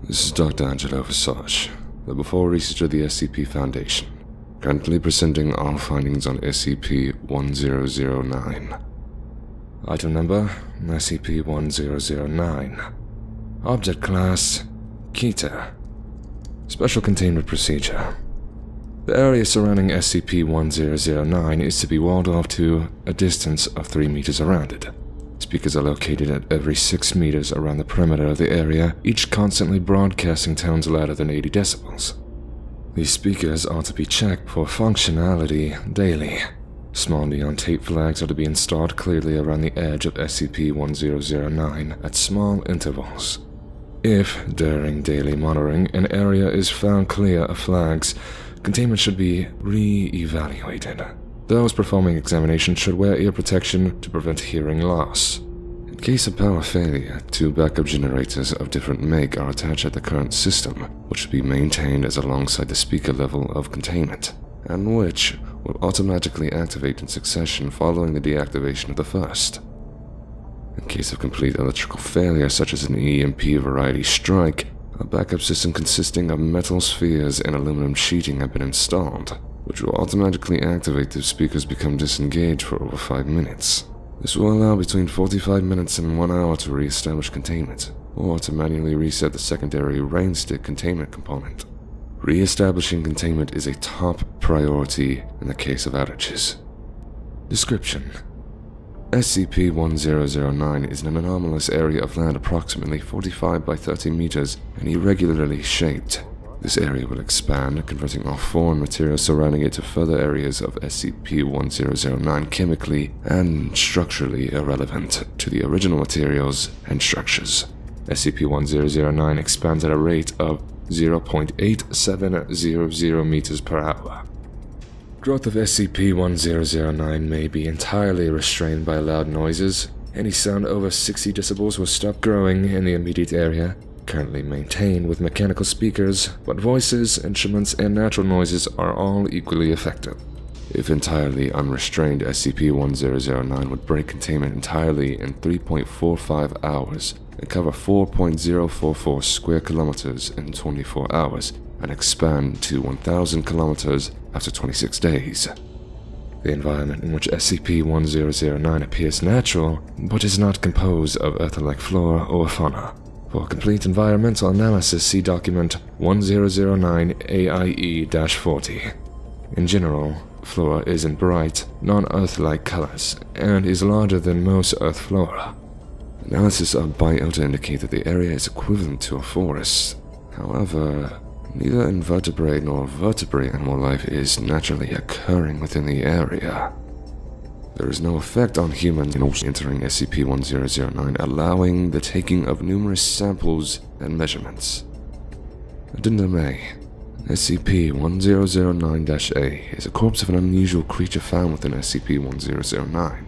This is Dr. Angelo Versautch, the before researcher of the SCP Foundation, currently presenting our findings on SCP-1009. Item number, SCP-1009. Object class, Keter. Special containment procedure. The area surrounding SCP-1009 is to be walled off to a distance of 3 meters around it. Speakers are located at every 6 meters around the perimeter of the area, each constantly broadcasting tones louder than 80 decibels. These speakers are to be checked for functionality daily. Small neon tape flags are to be installed clearly around the edge of SCP-1009 at small intervals. If, during daily monitoring, an area is found clear of flags, containment should be re-evaluated. Those performing examinations should wear ear protection to prevent hearing loss. In case of power failure, 2 backup generators of different make are attached at the current system, which should be maintained as alongside the speaker level of containment, and which will automatically activate in succession following the deactivation of the first. In case of complete electrical failure, such as an EMP variety strike, a backup system consisting of metal spheres and aluminum sheeting have been installed, which will automatically activate if speakers become disengaged for over 5 minutes. This will allow between 45 minutes and 1 hour to re-establish containment, or to manually reset the secondary rain stick containment component. Re-establishing containment is a top priority in the case of outages. Description: SCP-1009 is an anomalous area of land approximately 45 by 30 meters and irregularly shaped. This area will expand, converting all foreign materials surrounding it to further areas of SCP-1009 chemically and structurally irrelevant to the original materials and structures. SCP-1009 expands at a rate of 0.8700 meters per hour. Growth of SCP-1009 may be entirely restrained by loud noises. Any sound over 60 decibels will stop growing in the immediate area, currently maintained with mechanical speakers, but voices, instruments, and natural noises are all equally effective. If entirely unrestrained, SCP-1009 would break containment entirely in 3.45 hours and cover 4.044 square kilometers in 24 hours and expand to 1,000 kilometers after 26 days. The environment in which SCP-1009 appears natural, but is not composed of Earth-like flora or fauna. For complete environmental analysis, see document 1009 AIE-40. In general, flora is in bright, non-Earth-like colors, and is larger than most Earth flora. Analysis of biota indicate that the area is equivalent to a forest. However, neither invertebrate nor vertebrate animal life is naturally occurring within the area. There is no effect on humans entering SCP-1009, allowing the taking of numerous samples and measurements. Addendum A. SCP-1009-A is a corpse of an unusual creature found within SCP-1009.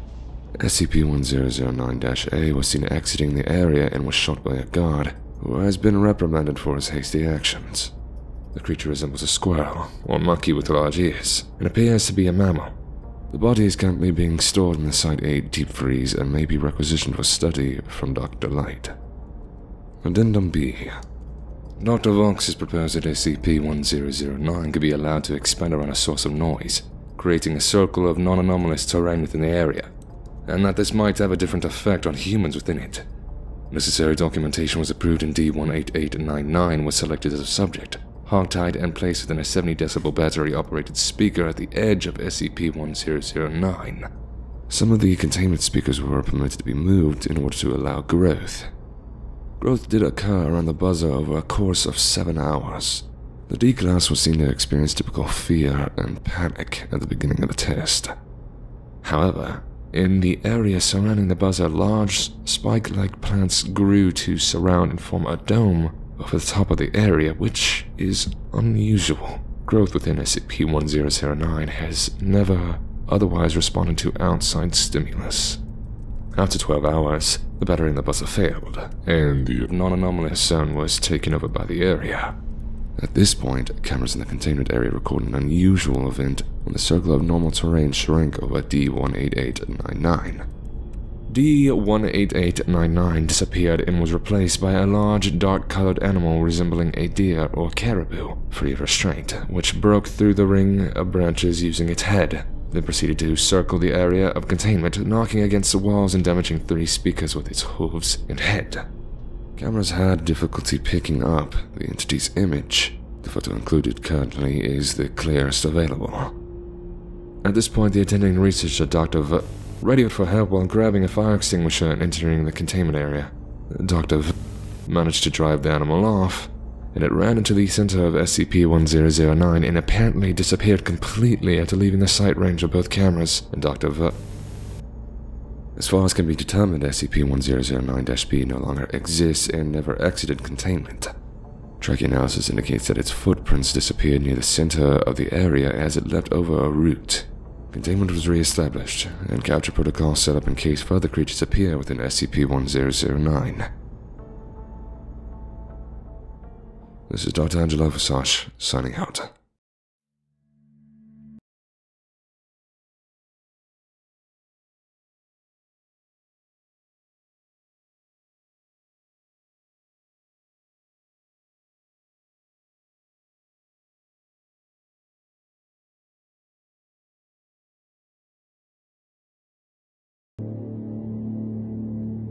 SCP-1009-A was seen exiting the area and was shot by a guard, who has been reprimanded for his hasty actions. The creature resembles a squirrel, or monkey with large ears, and appears to be a mammal. The body is currently being stored in the Site-8 deep freeze and may be requisitioned for study from Dr. Light. Addendum B. Dr. Vox has proposed that SCP-1009 could be allowed to expand around a source of noise, creating a circle of non-anomalous terrain within the area, and that this might have a different effect on humans within it. Necessary documentation was approved and D18899 was selected as a subject, hogtied and placed within a 70 decibel battery-operated speaker at the edge of SCP-1009. Some of the containment speakers were permitted to be moved in order to allow growth. Growth did occur around the buzzer over a course of 7 hours. The D-class was seen to experience typical fear and panic at the beginning of the test. However, in the area surrounding the buzzer, large spike-like plants grew to surround and form a dome over the top of the area, which is unusual. Growth within SCP-1009 has never otherwise responded to outside stimulus. After 12 hours, the battery in the buzzer failed, and the non-anomalous zone was taken over by the area. At this point, cameras in the containment area recorded an unusual event when the circle of normal terrain shrank over D18899. D18899 disappeared and was replaced by a large, dark-colored animal resembling a deer or caribou, free of restraint, which broke through the ring of branches using its head, then proceeded to circle the area of containment, knocking against the walls and damaging 3 speakers with its hooves and head. Cameras had difficulty picking up the entity's image. The photo included currently is the clearest available. At this point, the attending researcher, Dr. radioed for help while grabbing a fire extinguisher and entering the containment area. Dr. managed to drive the animal off, and it ran into the center of SCP-1009 and apparently disappeared completely after leaving the sight range of both cameras and Dr. As far as can be determined, SCP-1009-B no longer exists and never exited containment. Tracking analysis indicates that its footprints disappeared near the center of the area as it leapt over a route. Containment was re-established, and capture protocols set up in case further creatures appear within SCP-1009. This is Dr. Angelo Versautch, signing out.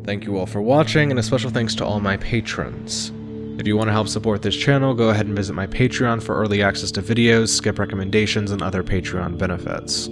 Thank you all for watching, and a special thanks to all my patrons. If you want to help support this channel, go ahead and visit my Patreon for early access to videos, skip recommendations, and other Patreon benefits.